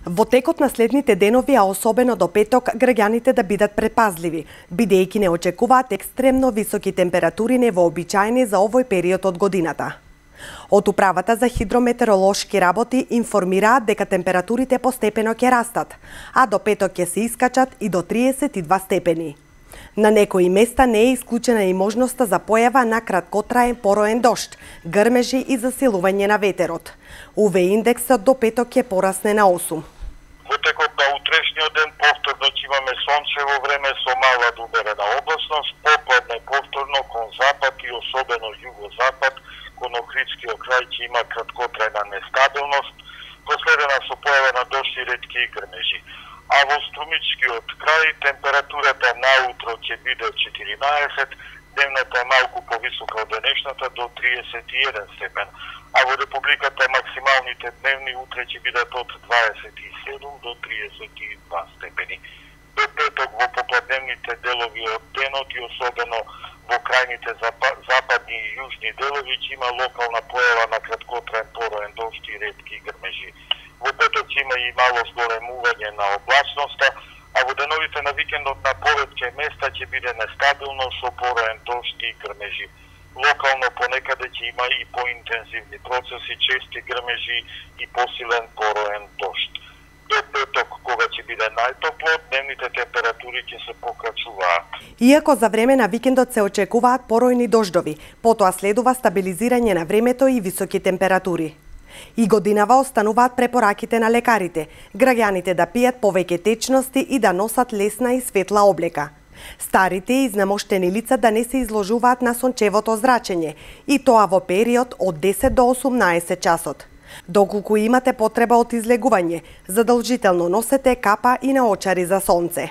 Во текот на следните денови, а особено до петок, граѓаните да бидат предпазливи, бидејќи не очекуваат екстремно високи температури невообичаени за овој период од годината. Од Управата за хидрометеоролошки работи информираат дека температурите постепено ќе растат, а до петок ќе се искачат и до 32 степени. На некои места не е исклучена и можноста за појава на краткотраен пороен дожд, грмежи и засилување на ветерот. УВ индексот до петок ќе порасне на 8. Во текот на утрешниот ден повторно ќе имаме сончево време со мала умерена облачност, попладне повторно кон запад и особено југозапад, кон Охридскиот крај ќе има краткотрајна нестабилност, последена со појава на дожд и ретки грмежи. А во Струмичкиот крај температурата наутро ќе биде 14, дневната е малку повисока од денешната до 31 степен, а во Републиката максималните дневни утре ќе бидат од 27 до 32 степени. До петок во попладневните делови од денот и особено во крајните западни и јужни делови ќе има локална појава на краткотраен пороен дожд и ретки грмежи. Во петок ќе има и мало зголемување на облачноста, а во деновите на викендот на повеќе места ќе биде нестабилно со пороен дожд и грмежи. Локално понекаде ќе има и поинтензивни процеси, чести грмежи и посилен пороен дожд. До петок, кога ќе биде најтопло, дневните температури ќе се покачуваат. Иако за време на викендот се очекуваат поројни дождови, потоа следува стабилизирање на времето и високи температури. И годинава остануваат препораките на лекарите, граѓаните да пијат повеќе течности и да носат лесна и светла облека. Старите и изнемоштени лица да не се изложуваат на сончевото зрачење, и тоа во период од 10 до 18 часот. Доколку имате потреба од излегување, задолжително носете капа и наочари за сонце.